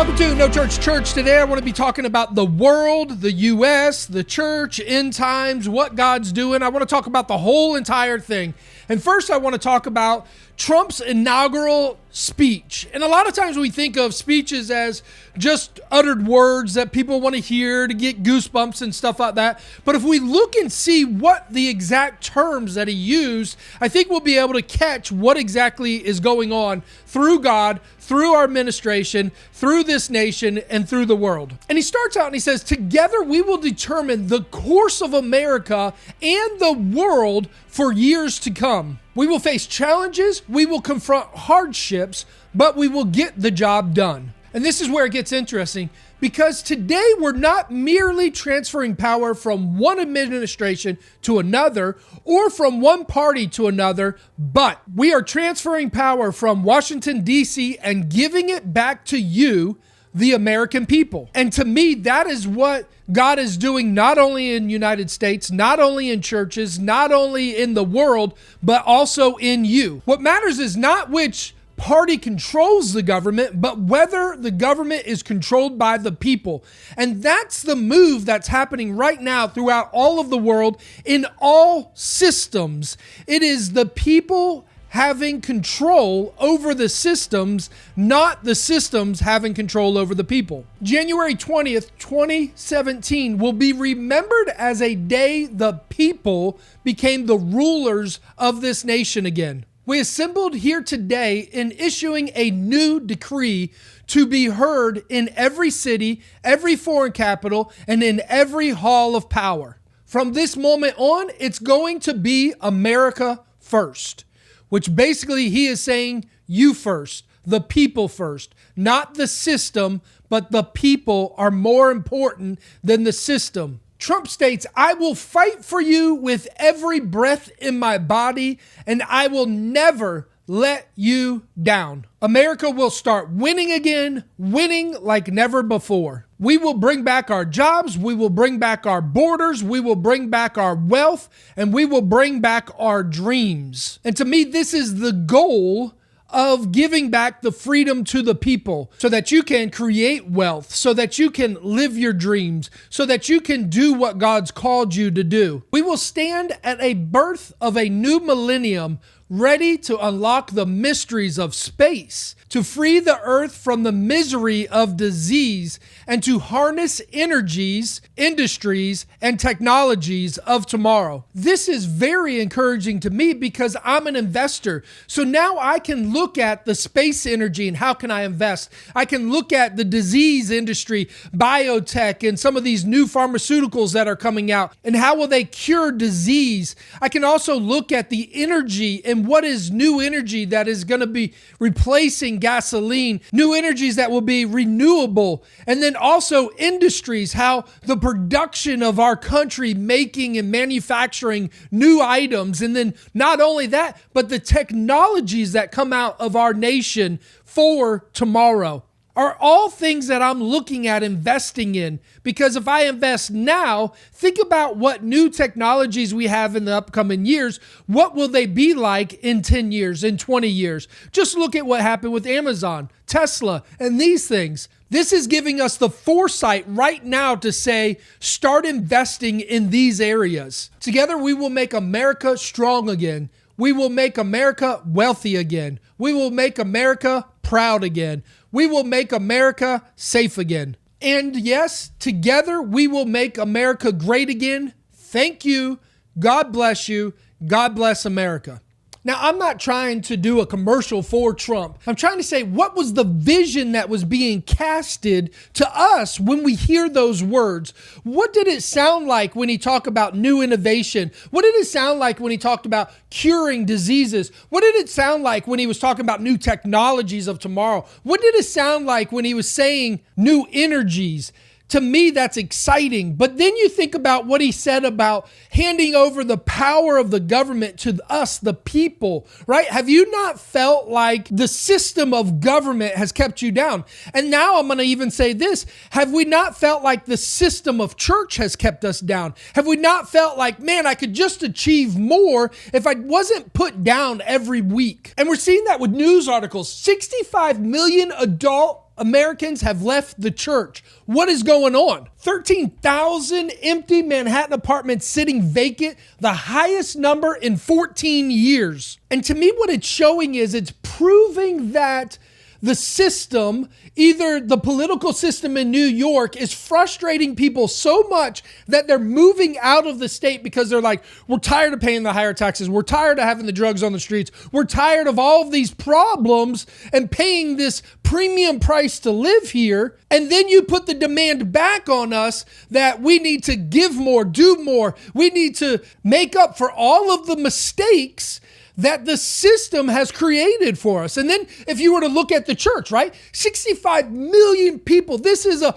Welcome to No Church Church. Today I want to be talking about the world, the U.S., the church, end times, what God's doing. I want to talk about the whole entire thing. And first I want to talk about Trump's inaugural speech. And a lot of times we think of speeches as just uttered words that people want to hear to get goosebumps and stuff like that. But if we look and see what the exact terms that he used, I think we'll be able to catch what exactly is going on through God, through our administration, through this nation, and through the world. And he starts out and he says, "Together we will determine the course of America and the world for years to come. We will face challenges, we will confront hardships, but we will get the job done." And this is where it gets interesting, because today we're not merely transferring power from one administration to another or from one party to another, but we are transferring power from Washington, D.C. and giving it back to you, the American people. And to me, that is what God is doing, not only in the United States, not only in churches, not only in the world, but also in you. What matters is not which party controls the government, but whether the government is controlled by the people. And that's the move that's happening right now throughout all of the world in all systems. It is the people having control over the systems, not the systems having control over the people. January 20th, 2017 will be remembered as a day the people became the rulers of this nation again. We assembled here today in issuing a new decree to be heard in every city, every foreign capital, and in every hall of power. From this moment on, it's going to be America first, which basically he is saying you first, the people first, not the system, but the people are more important than the system. Trump states, "I will fight for you with every breath in my body, and I will never let you down. America will start winning again, winning like never before. We will bring back our jobs, we will bring back our borders, we will bring back our wealth, and we will bring back our dreams." And to me, this is the goal of giving back the freedom to the people so that you can create wealth, so that you can live your dreams, so that you can do what God's called you to do. We will stand at a birth of a new millennium, ready to unlock the mysteries of space, to free the earth from the misery of disease, and to harness energies, industries, and technologies of tomorrow. This is very encouraging to me because I'm an investor. So now I can look at the space energy and how can I invest? I can look at the disease industry, biotech, and some of these new pharmaceuticals that are coming out, and how will they cure disease? I can also look at the energy and what is new energy that is going to be replacing gasoline, new energies that will be renewable, and then also industries, how the production of our country making and manufacturing new items, and then not only that, but the technologies that come out of our nation for tomorrow are all things that I'm looking at investing in. Because if I invest now, think about what new technologies we have in the upcoming years. What will they be like in 10 years, in 20 years? Just look at what happened with Amazon, Tesla, and these things. This is giving us the foresight right now to say, start investing in these areas. Together, we will make America strong again. We will make America wealthy again. We will make America proud again. We will make America safe again. And yes, together we will make America great again. Thank you. God bless you. God bless America. Now, I'm not trying to do a commercial for Trump. I'm trying to say, what was the vision that was being casted to us when we hear those words? What did it sound like when he talked about new innovation? What did it sound like when he talked about curing diseases? What did it sound like when he was talking about new technologies of tomorrow? What did it sound like when he was saying new energies? To me, that's exciting. But then you think about what he said about handing over the power of the government to us, the people, right? Have you not felt like the system of government has kept you down? And now I'm going to even say this. Have we not felt like the system of church has kept us down? Have we not felt like, man, I could just achieve more if I wasn't put down every week? And we're seeing that with news articles. 65 million adult Americans have left the church. What is going on? 13,000 empty Manhattan apartments sitting vacant, the highest number in 14 years. And to me, what it's showing is it's proving that the system, either the political system in New York, is frustrating people so much that they're moving out of the state because they're like, we're tired of paying the higher taxes. We're tired of having the drugs on the streets. We're tired of all of these problems and paying this premium price to live here. And then you put the demand back on us that we need to give more, do more. We need to make up for all of the mistakes that the system has created for us. And then if you were to look at the church, right? 65 million people. This is a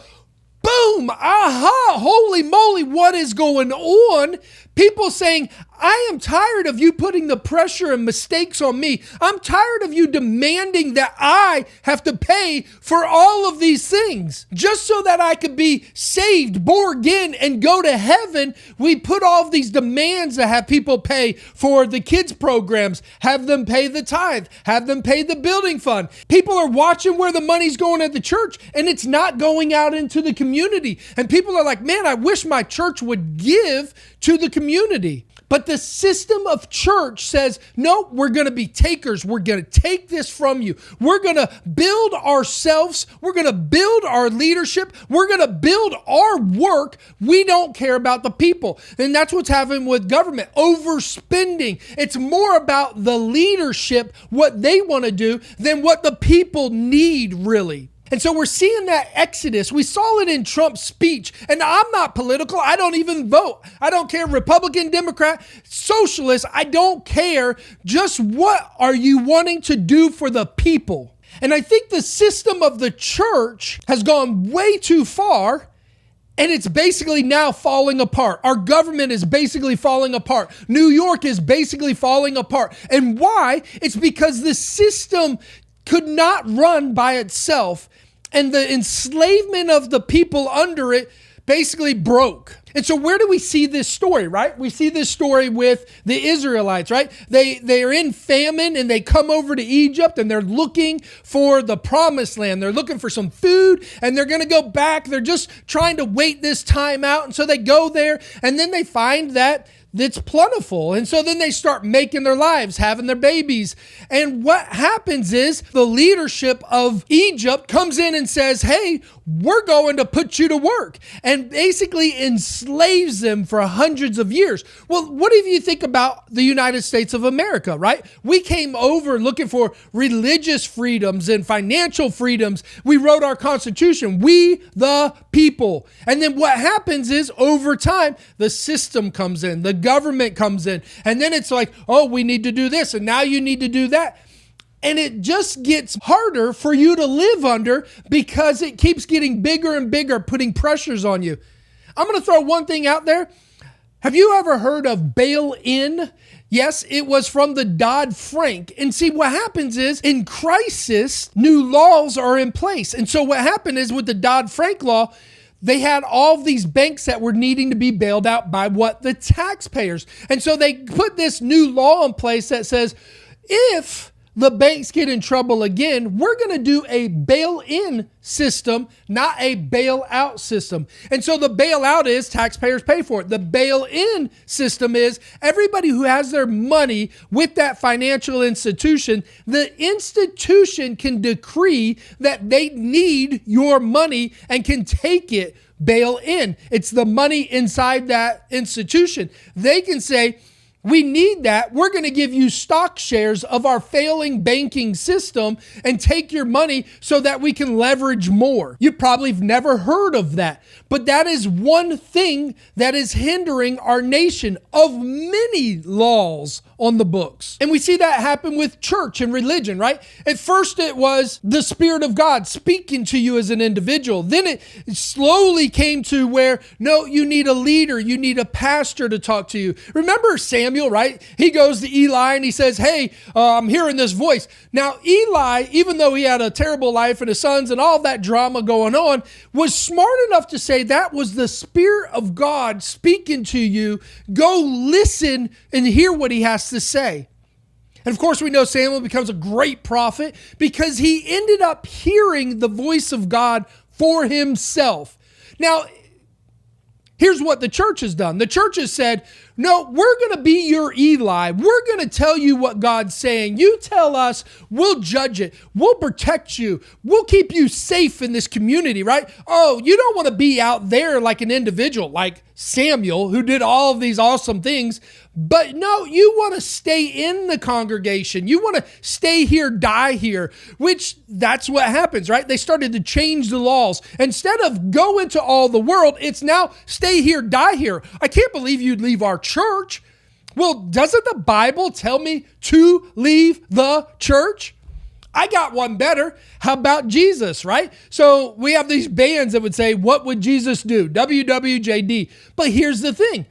boom, aha, holy moly, what is going on? People saying, I am tired of you putting the pressure and mistakes on me. I'm tired of you demanding that I have to pay for all of these things. Just so that I could be saved, born again, and go to heaven, we put all of these demands to have people pay for the kids' programs, have them pay the tithe, have them pay the building fund. People are watching where the money's going at the church, and it's not going out into the community. And people are like, man, I wish my church would give to the community. But the system of church says, no, we're going to be takers. We're going to take this from you. We're going to build ourselves. We're going to build our leadership. We're going to build our work. We don't care about the people. And that's what's happening with government. Overspending. It's more about the leadership, what they want to do, than what the people need, really. And so we're seeing that exodus. We saw it in Trump's speech. And I'm not political. I don't even vote. I don't care, Republican, Democrat, socialist. I don't care. Just what are you wanting to do for the people? And I think the system of the church has gone way too far. And it's basically now falling apart. Our government is basically falling apart. New York is basically falling apart. And why? It's because the system could not run by itself, and the enslavement of the people under it basically broke. And so where do we see this story, right? We see this story with the Israelites, right? They are in famine and they come over to Egypt and they're looking for the promised land. They're looking for some food and they're going to go back. They're just trying to wait this time out. And so they go there and then they find that it's plentiful. And so then they start making their lives, having their babies. And what happens is the leadership of Egypt comes in and says, hey, we're going to put you to work, and basically enslaves them for hundreds of years. Well, what do you think about the United States of America, right? We came over looking for religious freedoms and financial freedoms. We wrote our Constitution, we the people. And then what happens is over time, the system comes in, the government comes in, and then it's like, oh, we need to do this, and now you need to do that. And it just gets harder for you to live under because it keeps getting bigger and bigger, putting pressures on you. I'm going to throw one thing out there. Have you ever heard of bail-in? Yes, it was from the Dodd-Frank. And see, what happens is in crisis, new laws are in place. And so what happened is with the Dodd-Frank law, they had all of these banks that were needing to be bailed out by what? The taxpayers. And so they put this new law in place that says, if the banks get in trouble again, we're going to do a bail-in system, not a bail-out system. And so the bail-out is taxpayers pay for it. The bail-in system is everybody who has their money with that financial institution, the institution can decree that they need your money and can take it bail-in. It's the money inside that institution. They can say, we need that. We're going to give you stock shares of our failing banking system and take your money so that we can leverage more. You probably have never heard of that, but that is one thing that is hindering our nation of many laws on the books. And we see that happen with church and religion, right? At first it was the Spirit of God speaking to you as an individual. Then it slowly came to where, no, you need a leader. You need a pastor to talk to you. Remember Samuel, right? He goes to Eli and he says, hey, I'm hearing this voice. Now, Eli, even though he had a terrible life and his sons and all that drama going on, was smart enough to say that was the Spirit of God speaking to you. Go listen and hear what he has to say. And of course, we know Samuel becomes a great prophet because he ended up hearing the voice of God for himself. Now, here's what the church has done. The church has said, no, we're going to be your Eli. We're going to tell you what God's saying. You tell us, we'll judge it. We'll protect you. We'll keep you safe in this community, right? Oh, you don't want to be out there like an individual, like Samuel, who did all of these awesome things. But no, you want to stay in the congregation. You want to stay here, die here, which that's what happens, right? They started to change the laws. Instead of go into all the world, it's now stay here, die here. I can't believe you'd leave our church. Well, doesn't the Bible tell me to leave the church? I got one better. How about Jesus, right? So we have these bands that would say, what would Jesus do? WWJD. But here's the thing.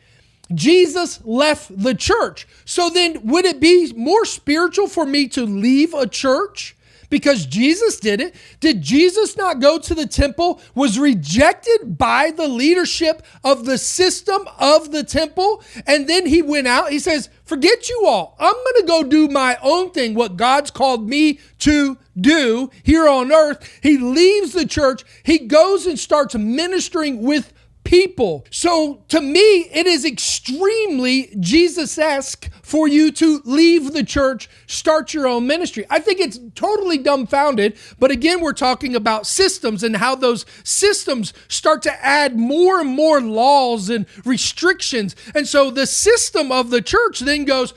Jesus left the church. So then would it be more spiritual for me to leave a church? Because Jesus did it. Did Jesus not go to the temple, was rejected by the leadership of the system of the temple, and then he went out, he says, forget you all. I'm going to go do my own thing, what God's called me to do here on earth. He leaves the church. He goes and starts ministering with people. So to me, it is extremely Jesus-esque for you to leave the church, start your own ministry. I think it's totally dumbfounded, but again, we're talking about systems and how those systems start to add more and more laws and restrictions. And so the system of the church then goes,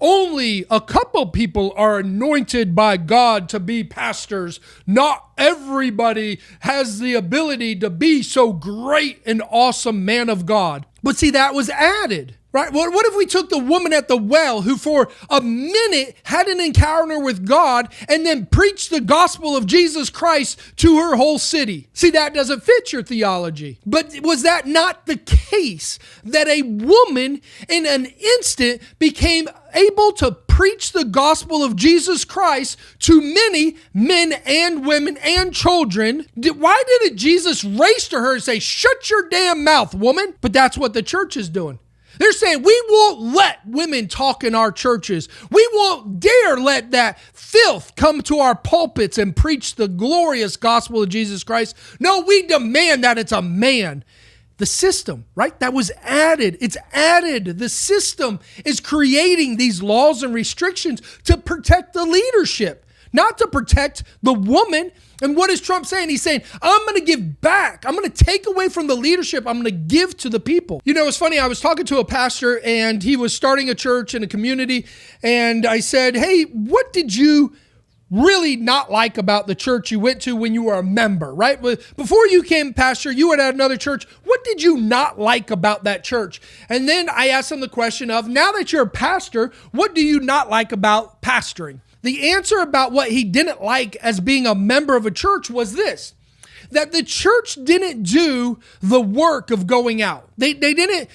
only a couple people are anointed by God to be pastors. Not everybody has the ability to be so great and awesome man of God. But see, that was added, right? What if we took the woman at the well who for a minute had an encounter with God and then preached the gospel of Jesus Christ to her whole city? See, that doesn't fit your theology. But was that not the case that a woman in an instant became able to preach the gospel of Jesus Christ to many men and women and children? Why didn't Jesus race to her and say, shut your damn mouth, woman? But that's what the church is doing. They're saying we won't let women talk in our churches. We won't dare let that filth come to our pulpits and preach the glorious gospel of Jesus Christ. No, we demand that it's a man. The system, right? That was added. It's added. The system is creating these laws and restrictions to protect the leadership, not to protect the woman. And what is Trump saying? He's saying, I'm going to give back. I'm going to take away from the leadership. I'm going to give to the people. You know, it's funny. I was talking to a pastor and he was starting a church in a community. And I said, hey, what did you really not like about the church you went to when you were a member, right? Before you came pastor, you were at another church. What did you not like about that church? And then I asked him the question of, now that you're a pastor, what do you not like about pastoring? The answer about what he didn't like as being a member of a church was this, that the church didn't do the work of going out. They didn't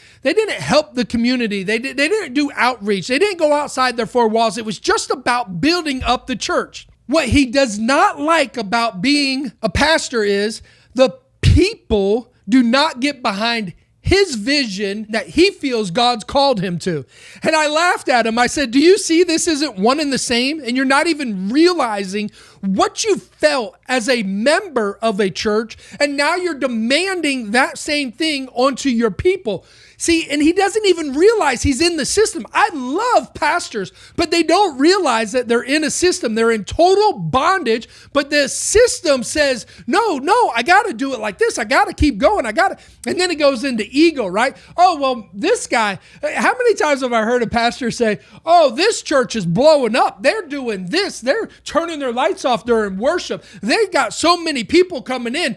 help the community. They didn't do outreach. They didn't go outside their four walls. It was just about building up the church. What he does not like about being a pastor is the people do not get behind his vision that he feels God's called him to. And I laughed at him. I said, do you see this isn't one and the same? And you're not even realizing what you felt as a member of a church. And now you're demanding that same thing onto your people. See, and he doesn't even realize he's in the system. I love pastors, but they don't realize that they're in a system. They're in total bondage, but the system says, no, I got to do it like this. I got to keep going. And then it goes into ego, right? Oh, well, this guy, how many times have I heard a pastor say, oh, this church is blowing up. They're doing this. They're turning their lights off during worship. They got so many people coming in.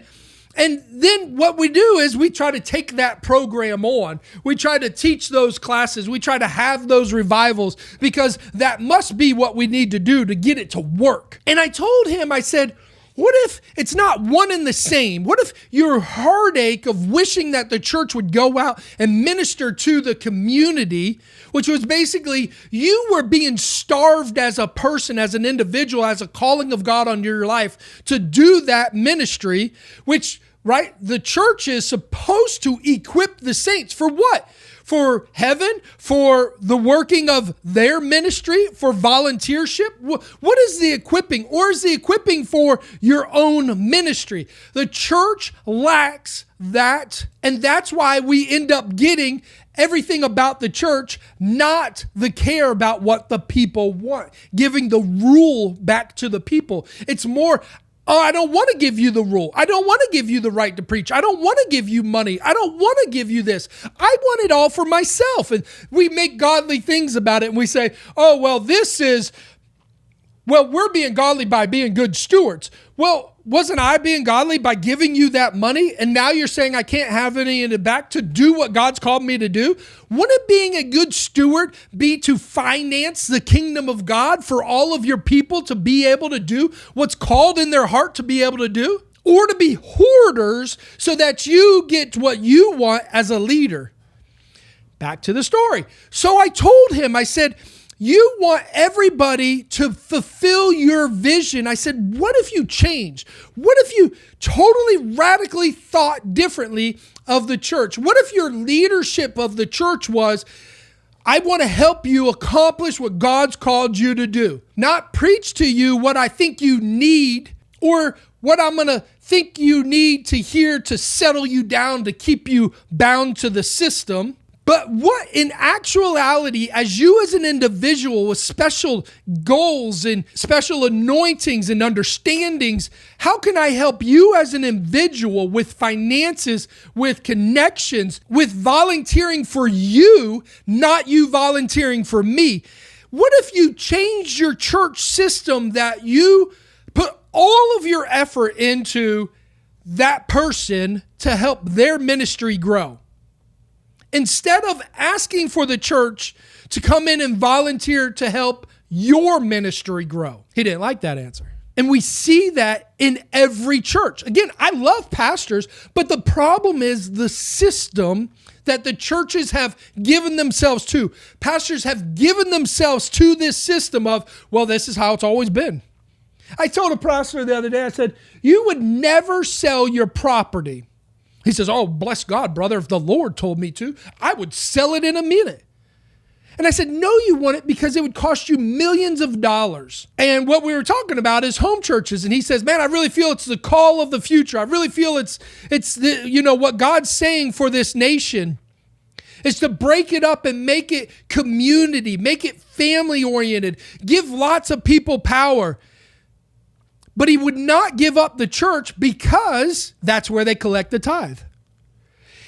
And then what we do is we try to take that program on. We try to teach those classes. We try to have those revivals because that must be what we need to do to get it to work. And I told him, I said, what if it's not one and the same? What if your heartache of wishing that the church would go out and minister to the community, which was basically you were being starved as a person, as an individual, as a calling of God on your life to do that ministry, which right? The church is supposed to equip the saints for what? For heaven, for the working of their ministry, for volunteership. What is the equipping? Or is the equipping for your own ministry? The church lacks that, and that's why we end up getting everything about the church, not the care about what the people want, giving the rule back to the people. It's more, oh, I don't want to give you the rule. I don't want to give you the right to preach. I don't want to give you money. I don't want to give you this. I want it all for myself. And we make godly things about it. And we say, oh, well, we're being godly by being good stewards. Well, wasn't I being godly by giving you that money? And now you're saying I can't have any in the back to do what God's called me to do? Wouldn't being a good steward be to finance the kingdom of God for all of your people to be able to do what's called in their heart to be able to do? Or to be hoarders so that you get what you want as a leader? Back to the story. So I told him, I said, you want everybody to fulfill your vision. I said, what if you change? What if you totally radically thought differently of the church? What if your leadership of the church was, I want to help you accomplish what God's called you to do, not preach to you what I think you need or what I'm going to think you need to hear to settle you down, to keep you bound to the system. But what in actuality, as you as an individual with special goals and special anointings and understandings, how can I help you as an individual with finances, with connections, with volunteering for you, not you volunteering for me? What if you changed your church system that you put all of your effort into that person to help their ministry grow? Instead of asking for the church to come in and volunteer to help your ministry grow. He didn't like that answer. And we see that in every church. Again, I love pastors, but the problem is the system that the churches have given themselves to. Pastors have given themselves to this system of, well, this is how it's always been. I told a pastor the other day, I said, you would never sell your property. He says, oh, bless God, brother, if the Lord told me to, I would sell it in a minute. And I said, no, you wouldn't, because it would cost you millions of dollars. And what we were talking about is home churches. And he says, man, I really feel it's the call of the future. I really feel it's the, what God's saying for this nation is to break it up and make it community, make it family oriented, give lots of people power. But he would not give up the church because that's where they collect the tithe.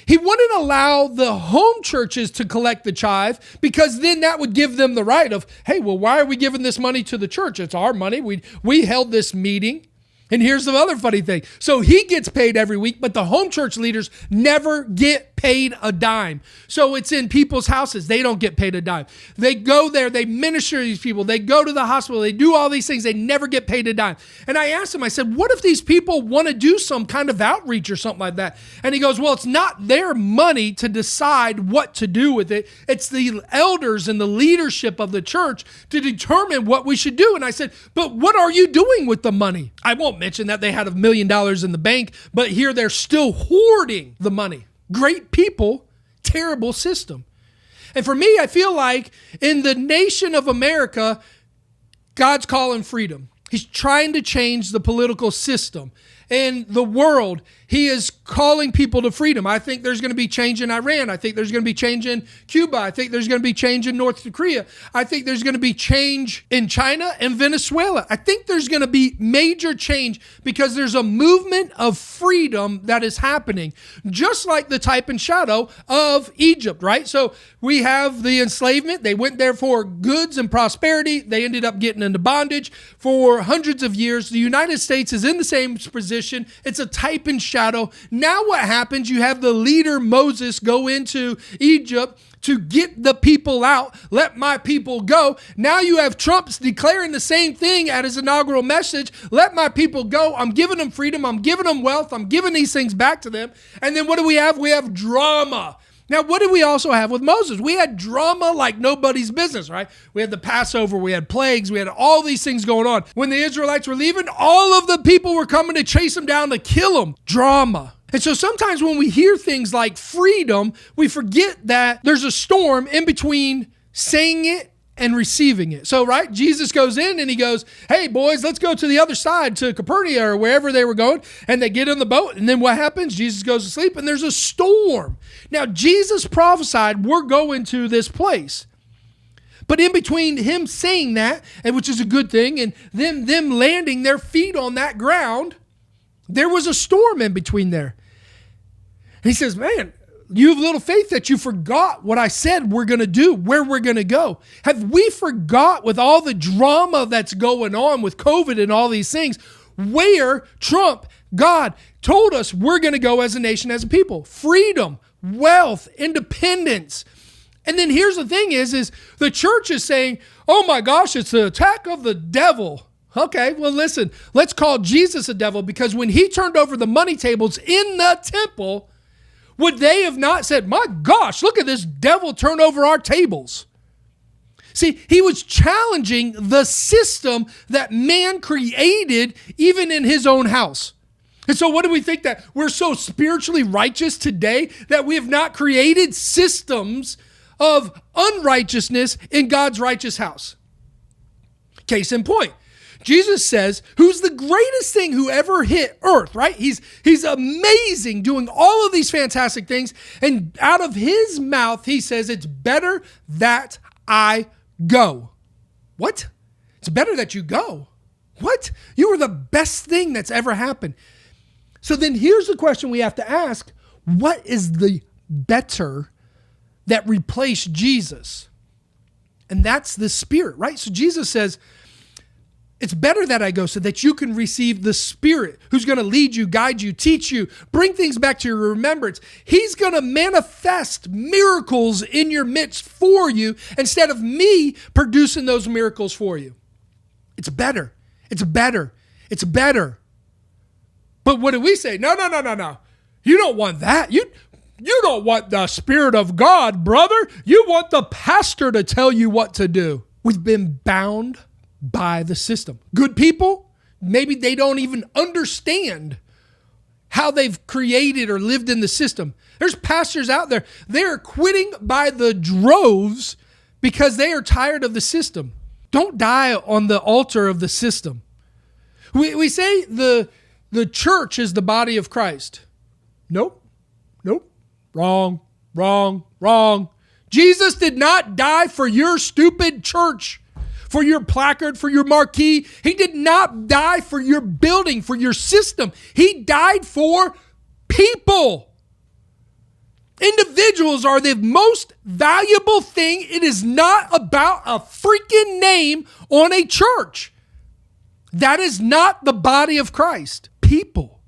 He wouldn't allow the home churches to collect the tithe because then that would give them the right of, hey, well, why are we giving this money to the church? It's our money. We held this meeting. And here's the other funny thing. So he gets paid every week, but the home church leaders never get paid a dime. So it's in people's houses. They don't get paid a dime. They go there. They minister to these people. They go to the hospital. They do all these things. They never get paid a dime. And I asked him, I said, what if these people want to do some kind of outreach or something like that? And he goes, well, it's not their money to decide what to do with it. It's the elders and the leadership of the church to determine what we should do. And I said, but what are you doing with the money? I won't mention that they had $1 million in the bank, but here they're still hoarding the money. Great people, terrible system. And for me, I feel like in the nation of America, God's calling freedom. He's trying to change the political system. In the world, he is calling people to freedom. I think there's going to be change in Iran. I think there's going to be change in Cuba. I think there's going to be change in North Korea. I think there's going to be change in China and Venezuela. I think there's going to be major change because there's a movement of freedom that is happening, just like the type and shadow of Egypt, right? So we have the enslavement. They went there for goods and prosperity. They ended up getting into bondage for hundreds of years. The United States is in the same position. It's a type and shadow. Now what happens? You have the leader Moses go into Egypt to get the people out. Let my people go. Now you have Trump's declaring the same thing at his inaugural message. Let my people go. I'm giving them freedom. I'm giving them wealth. I'm giving these things back to them. And then what do we have? We have drama. Now, what did we also have with Moses? We had drama like nobody's business, right? We had the Passover, we had plagues, we had all these things going on. When the Israelites were leaving, all of the people were coming to chase them down to kill them. Drama. And so sometimes when we hear things like freedom, we forget that there's a storm in between saying it and receiving it. So, right, Jesus goes in and he goes, hey, boys, let's go to the other side, to Capernaum or wherever they were going. And they get in the boat. And then what happens? Jesus goes to sleep and there's a storm. Now, Jesus prophesied, we're going to this place. But in between him saying that, and which is a good thing, and them landing their feet on that ground, there was a storm in between there. And he says, man, you have little faith that you forgot what I said we're going to do, where we're going to go. Have we forgot, with all the drama that's going on with COVID and all these things, where Trump, God, told us we're going to go as a nation, as a people? Freedom, wealth, independence. And then here's the thing is the church is saying, oh my gosh, it's the attack of the devil. Okay, well listen, let's call Jesus a devil, because when he turned over the money tables in the temple, would they have not said, my gosh, look at this devil turn over our tables? See, he was challenging the system that man created even in his own house. And so what do we think, that we're so spiritually righteous today that we have not created systems of unrighteousness in God's righteous house? Case in point, Jesus says, who's the greatest thing who ever hit earth, right? He's amazing, doing all of these fantastic things. And out of his mouth, he says, it's better that I go. What? It's better that you go. What? You are the best thing that's ever happened. So then here's the question we have to ask. What is the better that replaced Jesus? And that's the Spirit, right? So Jesus says, it's better that I go so that you can receive the Spirit who's going to lead you, guide you, teach you, bring things back to your remembrance. He's going to manifest miracles in your midst for you instead of me producing those miracles for you. It's better. It's better. It's better. But what do we say? No. You don't want that. You don't want the Spirit of God, brother. You want the pastor to tell you what to do. We've been bound by the system. Good people, maybe they don't even understand how they've created or lived in the system. There's pastors out there, they're quitting by the droves because they are tired of the system. Don't die on the altar of the system. We say the church is the body of Christ. Nope. Wrong. Jesus did not die for your stupid church, for your placard, for your marquee. He did not die for your building, for your system. He died for people. Individuals are the most valuable thing. It is not about a freaking name on a church. That is not the body of Christ. People.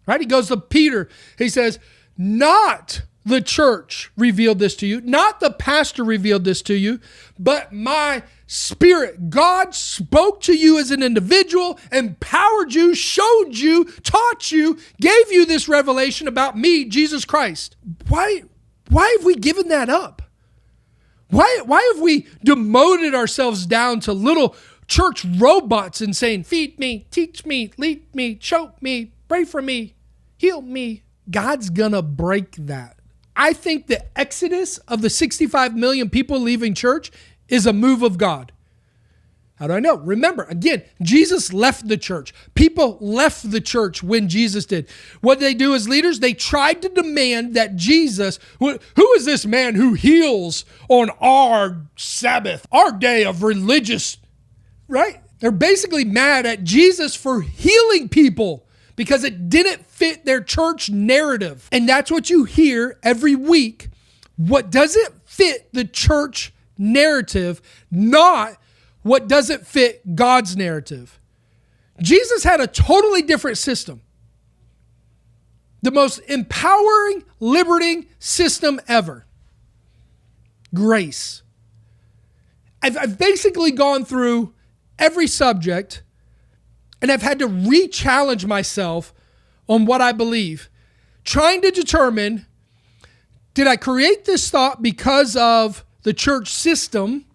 Right? He goes to Peter. He says, not the church revealed this to you, not the pastor revealed this to you, but my Spirit. God spoke to you as an individual, empowered you, showed you, taught you, gave you this revelation about me, Jesus Christ. Why have we given that up? Why have we demoted ourselves down to little church robots and saying, feed me, teach me, lead me, choke me, pray for me, heal me? God's gonna break that. I think the exodus of the 65 million people leaving church is a move of God. How do I know? Remember, again, Jesus left the church. People left the church when Jesus did. What did they do as leaders? They tried to demand that Jesus, who is this man who heals on our Sabbath, our day of religious, right? They're basically mad at Jesus for healing people because it didn't fit their church narrative. And that's what you hear every week. What doesn't fit the church narrative, not what doesn't fit God's narrative. Jesus had a totally different system. The most empowering, liberating system ever. Grace. I've basically gone through every subject and I've had to re-challenge myself on what I believe, trying to determine, did I create this thought because of the church system?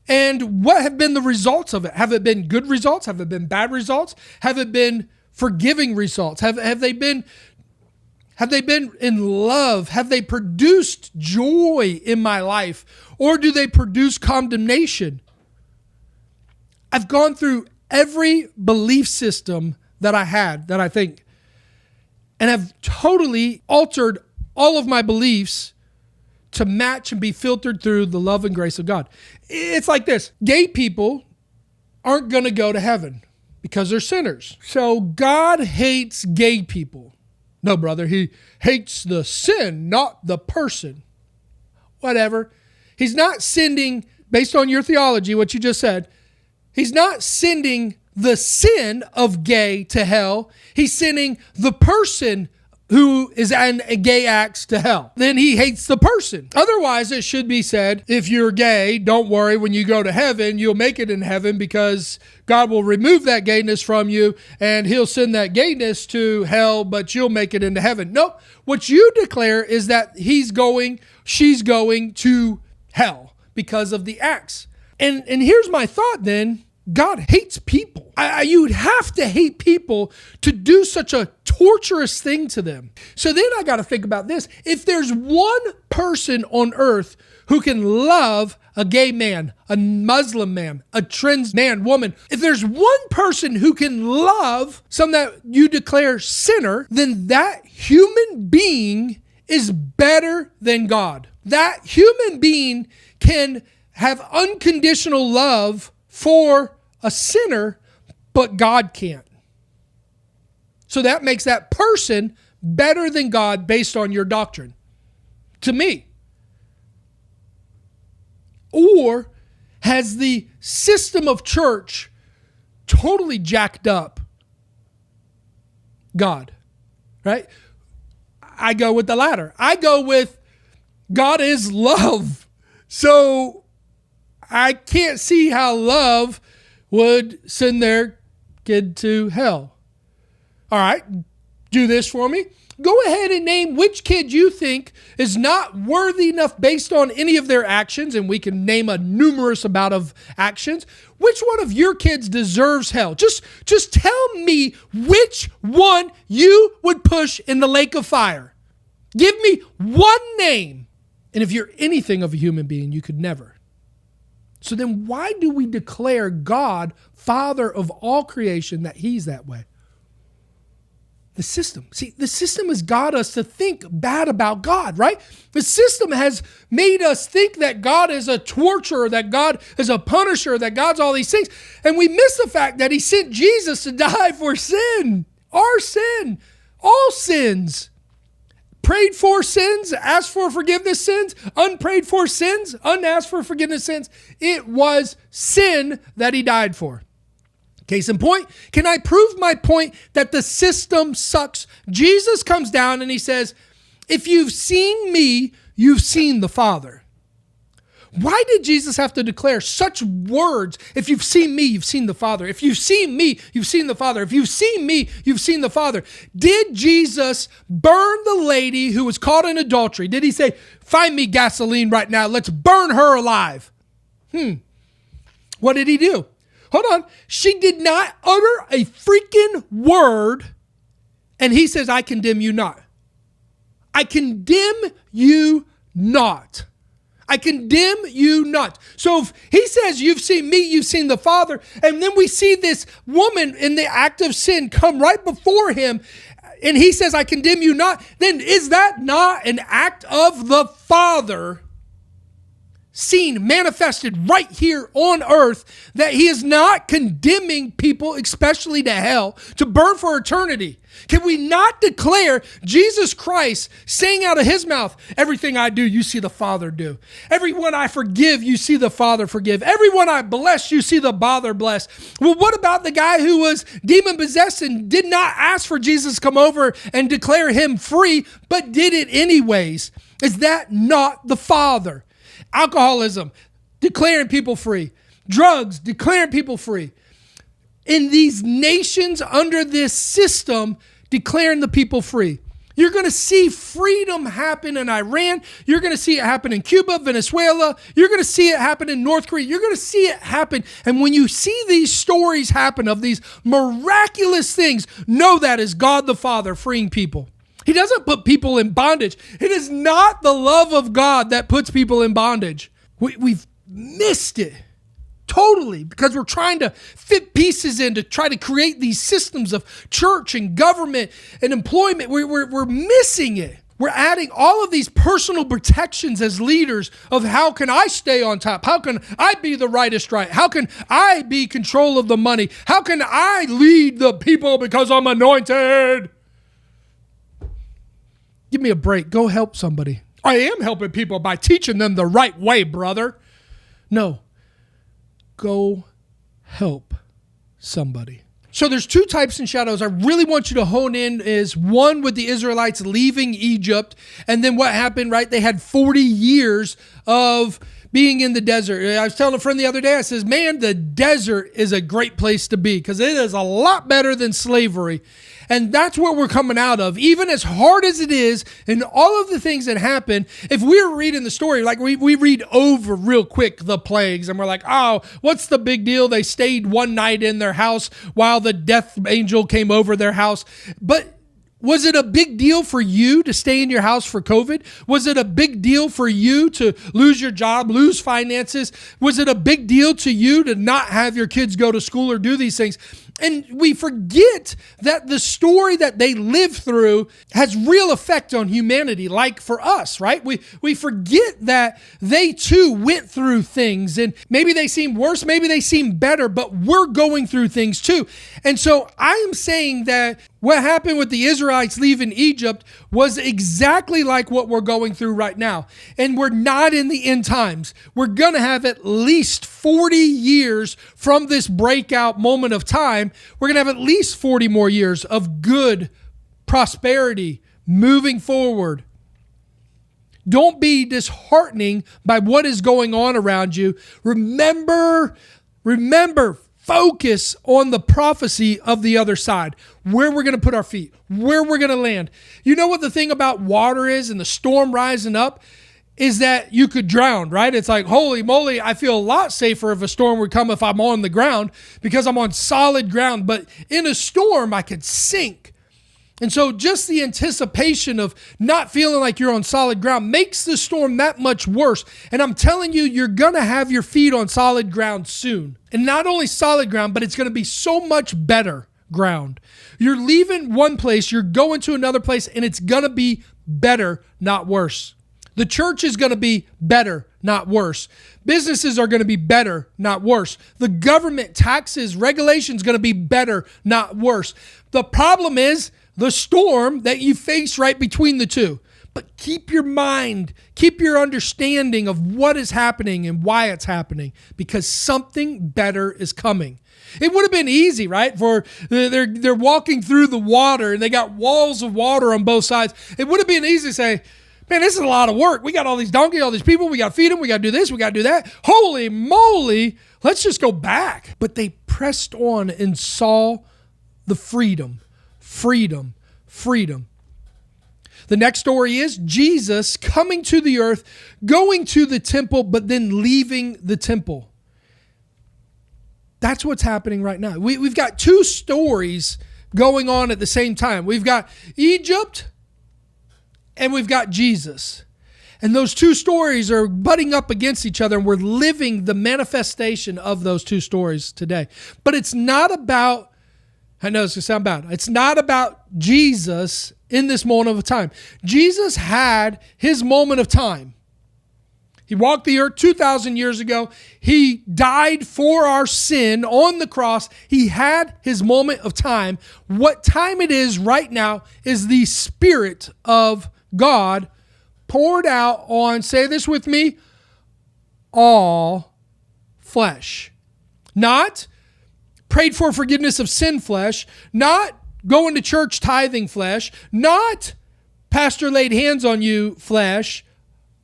And what have been the results of it? Have it been good results? Have it been bad results? Have it been forgiving results? Have they been in love? Have they produced joy in my life? Or do they produce condemnation? I've gone through every belief system that I had, that I think, and have totally altered all of my beliefs to match and be filtered through the love and grace of God. It's like this. Gay people aren't going to go to heaven because they're sinners. So God hates gay people. No, brother, he hates the sin, not the person. Whatever. He's not sending, based on your theology, what you just said, he's not sending the sin of gay to hell. He's sending the person who is in a gay acts to hell. Then he hates the person. Otherwise, it should be said, if you're gay, don't worry, when you go to heaven, you'll make it in heaven because God will remove that gayness from you and he'll send that gayness to hell, but you'll make it into heaven. No, what you declare is that she's going to hell because of the acts. And here's my thought then. God hates people. You'd have to hate people to do such a torturous thing to them. So then I got to think about this. If there's one person on earth who can love a gay man, a Muslim man, a trans man, woman, if there's one person who can love someone that you declare sinner, then that human being is better than God. That human being can have unconditional love for a sinner, but God can't. So that makes that person better than God based on your doctrine, to me. Or has the system of church totally jacked up God, right? I go with the latter. I go with God is love. So I can't see how love would send their kid to hell. All right, do this for me. Go ahead and name which kid you think is not worthy enough based on any of their actions, and we can name a numerous amount of actions. Which one of your kids deserves hell? Just tell me which one you would push in the lake of fire. Give me one name. And if you're anything of a human being, you could never. So then why do we declare God, Father of all creation, that he's that way? The system. See, the system has got us to think bad about God, right? The system has made us think that God is a torturer, that God is a punisher, that God's all these things. And we miss the fact that he sent Jesus to die for sin, our sin, all sins. Prayed for sins, asked for forgiveness sins, unprayed for sins, unasked for forgiveness sins. It was sin that he died for. Case in point, can I prove my point that the system sucks? Jesus comes down and he says, if you've seen me, you've seen the Father. Why did Jesus have to declare such words? If you've seen me, you've seen the Father. If you've seen me, you've seen the Father. If you've seen me, you've seen the Father. Did Jesus burn the lady who was caught in adultery? Did he say, find me gasoline right now, let's burn her alive? What did he do? Hold on. She did not utter a freaking word, and he says, I condemn you not. I condemn you not. I condemn you not. So if he says, you've seen me, you've seen the Father, and then we see this woman in the act of sin come right before him, and he says, I condemn you not, then is that not an act of the Father seen, manifested right here on earth, that he is not condemning people, especially to hell, to burn for eternity? Can we not declare Jesus Christ saying out of his mouth, everything I do, you see the Father do. Everyone I forgive, you see the Father forgive. Everyone I bless, you see the Father bless. Well, what about the guy who was demon possessed and did not ask for Jesus to come over and declare him free, but did it anyways? Is that not the Father? Alcoholism, declaring people free. Drugs, declaring people free. In these nations under this system, declaring the people free. You're going to see freedom happen in Iran. You're going to see it happen in Cuba, Venezuela. You're going to see it happen in North Korea. You're going to see it happen. And when you see these stories happen of these miraculous things, know that is God the Father freeing people. He doesn't put people in bondage. It is not the love of God that puts people in bondage. We've missed it totally because we're trying to fit pieces in to try to create these systems of church and government and employment. We're missing it. We're adding all of these personal protections as leaders of how can I stay on top? How can I be the rightest right? How can I be control of the money? How can I lead the people because I'm anointed? Give me a break. Go help somebody. I am helping people by teaching them the right way, brother. No. Go help somebody. So there's two types in shadows I really want you to hone in is one with the Israelites leaving Egypt and then what happened, right? They had 40 years of being in the desert. I was telling a friend the other day, I says, man, the desert is a great place to be because it is a lot better than slavery. And that's what we're coming out of. Even as hard as it is and all of the things that happen, if we're reading the story, like we read over real quick the plagues and we're like, oh, what's the big deal? They stayed one night in their house while the death angel came over their house. But was it a big deal for you to stay in your house for COVID? Was it a big deal for you to lose your job, lose finances? Was it a big deal to you to not have your kids go to school or do these things? And we forget that the story that they lived through has real effect on humanity, like for us, right? We forget that they too went through things and maybe they seem worse, maybe they seem better, but we're going through things too. And so I am saying that what happened with the Israelites leaving Egypt was exactly like what we're going through right now. And we're not in the end times. We're going to have at least 40 years from this breakout moment of time. We're going to have at least 40 more years of good prosperity moving forward. Don't be disheartening by what is going on around you. Remember, focus on the prophecy of the other side, where we're going to put our feet, where we're going to land. You know what the thing about water is and the storm rising up is that you could drown, right? It's like, holy moly, I feel a lot safer if a storm would come if I'm on the ground because I'm on solid ground. But in a storm, I could sink. And so just the anticipation of not feeling like you're on solid ground makes the storm that much worse. And I'm telling you, you're going to have your feet on solid ground soon. And not only solid ground, but it's going to be so much better ground. You're leaving one place, you're going to another place, and it's going to be better, not worse. The church is going to be better, not worse. Businesses are going to be better, not worse. The government taxes, regulations going to be better, not worse. The problem is the storm that you face right between the two. But keep your mind, keep your understanding of what is happening and why it's happening, because something better is coming. It would have been easy, right? For they're walking through the water and they got walls of water on both sides. It would have been easy to say, man, this is a lot of work. We got all these donkeys, all these people. We got to feed them. We got to do this. We got to do that. Holy moly. Let's just go back. But they pressed on and saw the freedom. The next story is Jesus coming to the earth, going to the temple, but then leaving the temple. That's what's happening right now. We've got two stories going on at the same time. We've got Egypt and we've got Jesus. And those two stories are butting up against each other, and we're living the manifestation of those two stories today. But it's not about, I know it's going to sound bad, it's not about Jesus in this moment of time. Jesus had his moment of time. He walked the earth 2,000 years ago. He died for our sin on the cross. He had his moment of time. What time it is right now is the Spirit of God poured out on, say this with me, all flesh. Not prayed for forgiveness of sin flesh, not going to church tithing flesh, not pastor laid hands on you flesh,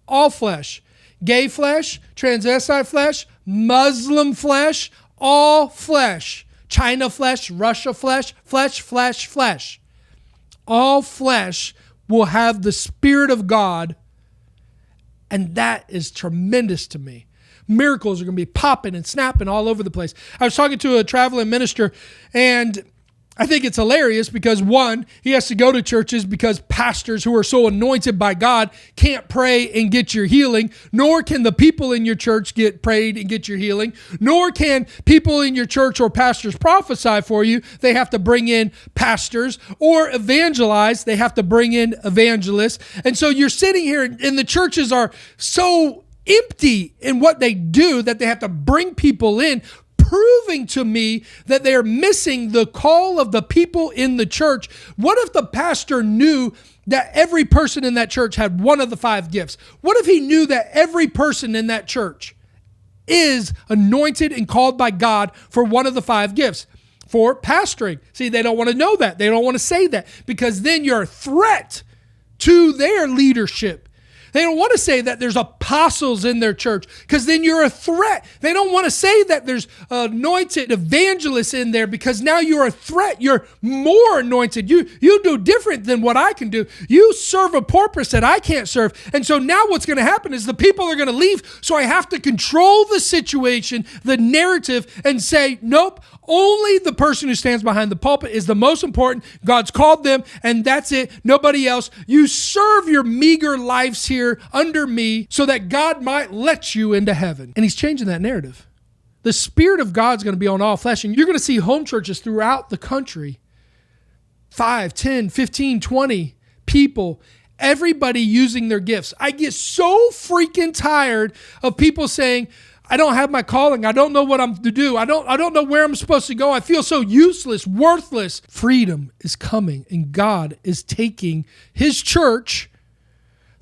all flesh. Gay flesh, transvestite flesh, Muslim flesh, all flesh. China flesh, Russia flesh, flesh. All flesh will have the Spirit of God, and that is tremendous to me. Miracles are going to be popping and snapping all over the place. I was talking to a traveling minister, and I think it's hilarious because, one, he has to go to churches because pastors who are so anointed by God can't pray and get your healing, nor can the people in your church get prayed and get your healing, nor can people in your church or pastors prophesy for you. They have to bring in pastors, or evangelize. They have to bring in evangelists. And so you're sitting here, and the churches are so empty in what they do that they have to bring people in, proving to me that they're missing the call of the people in the church. What if the pastor knew that every person in that church had one of the 5 gifts? What if he knew that every person in that church is anointed and called by God for one of the 5 gifts? For pastoring. See, they don't want to know that. They don't want to say that, because then you're a threat to their leadership. They don't want to say that there's apostles in their church, because then you're a threat. They don't want to say that there's anointed evangelists in there, because now you're a threat. You're more anointed. You do different than what I can do. You serve a purpose that I can't serve. And so now what's going to happen is the people are going to leave. So I have to control the situation, the narrative, and say, nope, only the person who stands behind the pulpit is the most important. God's called them, and that's it. Nobody else. You serve your meager lives here under me so that God might let you into heaven. And he's changing that narrative. The Spirit of God's going to be on all flesh, and you're going to see home churches throughout the country. 5, 10, 15, 20 people, everybody using their gifts. I get so freaking tired of people saying, I don't have my calling. I don't know what I'm to do. I don't know where I'm supposed to go. I feel so useless, worthless. Freedom is coming, and God is taking his church,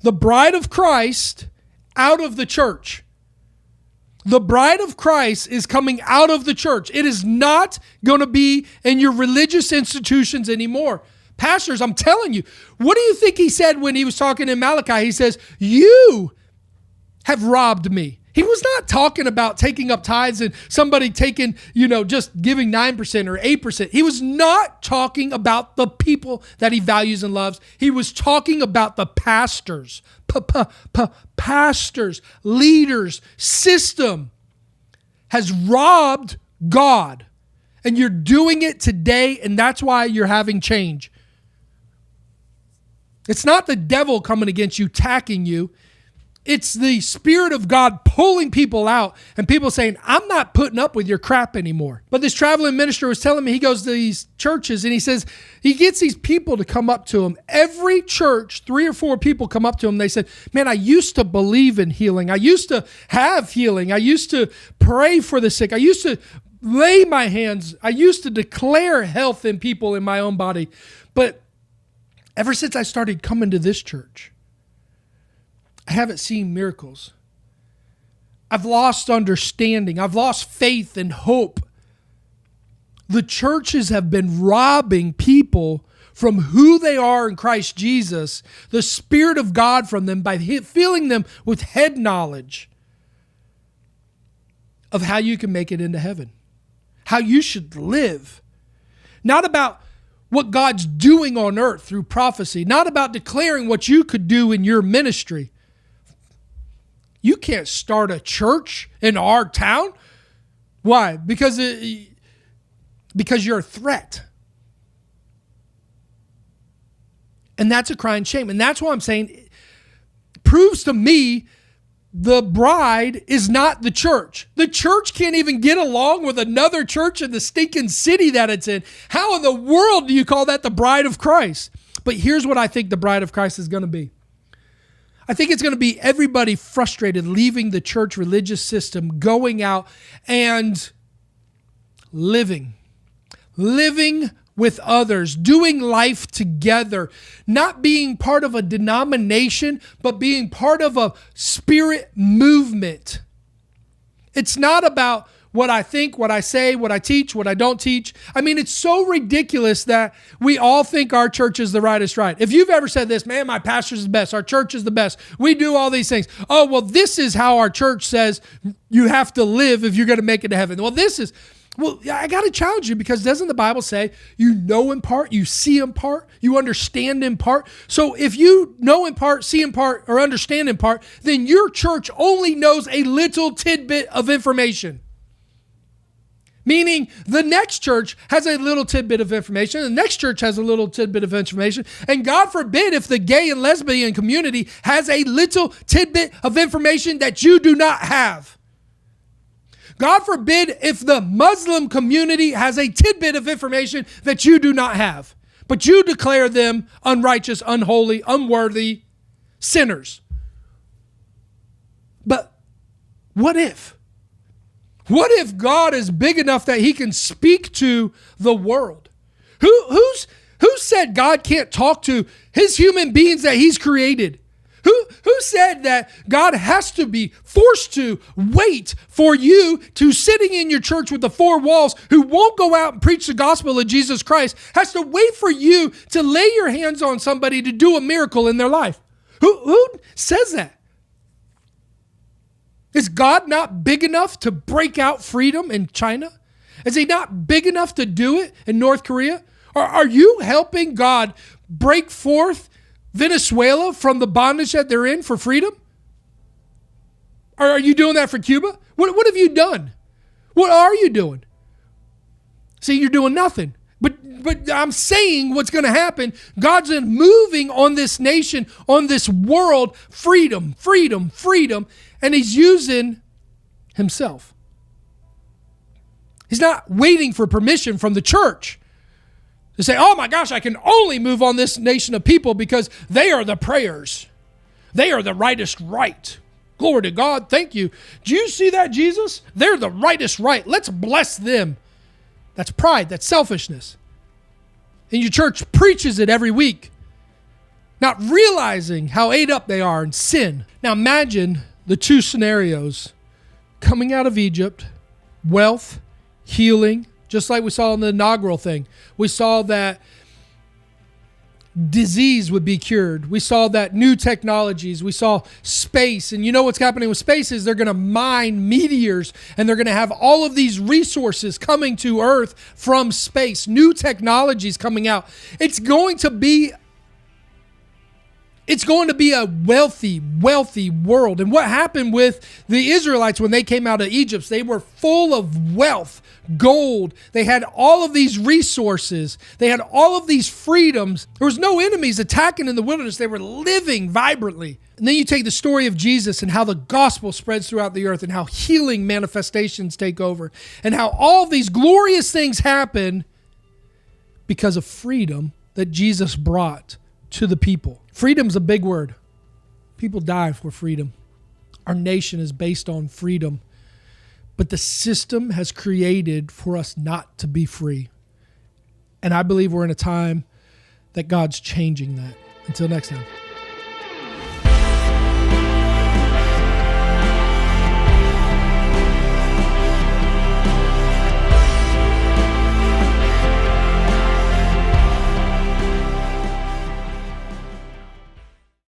the bride of Christ, out of the church. The bride of Christ is coming out of the church. It is not going to be in your religious institutions anymore. Pastors, I'm telling you, what do you think he said when he was talking in Malachi? He says, you have robbed me. He was not talking about taking up tithes and somebody taking, just giving 9% or 8%. He was not talking about the people that he values and loves. He was talking about the pastors, pastors, leaders, system has robbed God. And you're doing it today, and that's why you're having change. It's not the devil coming against you, attacking you. It's the Spirit of God pulling people out, and people saying, I'm not putting up with your crap anymore. But this traveling minister was telling me, he goes to these churches and he says he gets these people to come up to him. Every church, 3 or 4 people come up to him. They said, man, I used to believe in healing. I used to have healing. I used to pray for the sick. I used to lay my hands. I used to declare health in people in my own body. But ever since I started coming to this church, I haven't seen miracles. I've lost understanding. I've lost faith and hope. The churches have been robbing people from who they are in Christ Jesus, the Spirit of God from them, by filling them with head knowledge of how you can make it into heaven, how you should live. Not about what God's doing on earth through prophecy, not about declaring what you could do in your ministry. You can't start a church in our town. Why? Because you're a threat. And that's a crying shame. And that's why I'm saying it proves to me the bride is not the church. The church can't even get along with another church in the stinking city that it's in. How in the world do you call that the bride of Christ? But here's what I think the bride of Christ is going to be. I think it's going to be everybody frustrated, leaving the church religious system, going out and living with others, doing life together, not being part of a denomination, but being part of a spirit movement. It's not about what I think, what I say, what I teach, what I don't teach. I mean, it's so ridiculous that we all think our church is the rightest right. If you've ever said this, man, my pastor's the best, our church is the best, we do all these things. Oh, well, this is how our church says you have to live if you're going to make it to heaven. Well, this is, Well, I got to challenge you, because doesn't the Bible say you know in part, you see in part, you understand in part? So if you know in part, see in part, or understand in part, then your church only knows a little tidbit of information. Meaning the next church has a little tidbit of information, the next church has a little tidbit of information, and God forbid if the gay and lesbian community has a little tidbit of information that you do not have. God forbid if the Muslim community has a tidbit of information that you do not have, but you declare them unrighteous, unholy, unworthy sinners. But what if? What if God is big enough that he can speak to the world? Who said God can't talk to his human beings that he's created? Who said that God has to be forced to wait for you to sitting in your church with the four walls, who won't go out and preach the gospel of Jesus Christ, has to wait for you to lay your hands on somebody to do a miracle in their life? Who says that? Is God not big enough to break out freedom in China? Is he not big enough to do it in North Korea? Or are you helping God break forth Venezuela from the bondage that they're in for freedom? Or are you doing that for Cuba? What have you done? What are you doing? See, you're doing nothing. But I'm saying what's going to happen. God's moving on this nation, on this world, freedom, freedom, freedom, and he's using himself. He's not waiting for permission from the church to say, oh my gosh, I can only move on this nation of people because they are the prayers. They are the rightest right. Glory to God. Thank you. Do you see that, Jesus? They're the rightest right. Let's bless them. That's pride. That's selfishness. And your church preaches it every week, not realizing how ate up they are in sin. Now imagine the two scenarios coming out of Egypt, wealth, healing, just like we saw in the inaugural thing. We saw that disease would be cured. We saw that new technologies. We saw space. And you know what's happening with space is they're going to mine meteors, and they're going to have all of these resources coming to Earth from space. New technologies coming out. It's going to be a wealthy, wealthy world. And what happened with the Israelites when they came out of Egypt? They were full of wealth, gold. They had all of these resources. They had all of these freedoms. There was no enemies attacking in the wilderness. They were living vibrantly. And then you take the story of Jesus and how the gospel spreads throughout the earth and how healing manifestations take over and how all these glorious things happen because of freedom that Jesus brought to the people. Freedom's a big word. People die for freedom. Our nation is based on freedom. But the system has created for us not to be free. And I believe we're in a time that God's changing that. Until next time.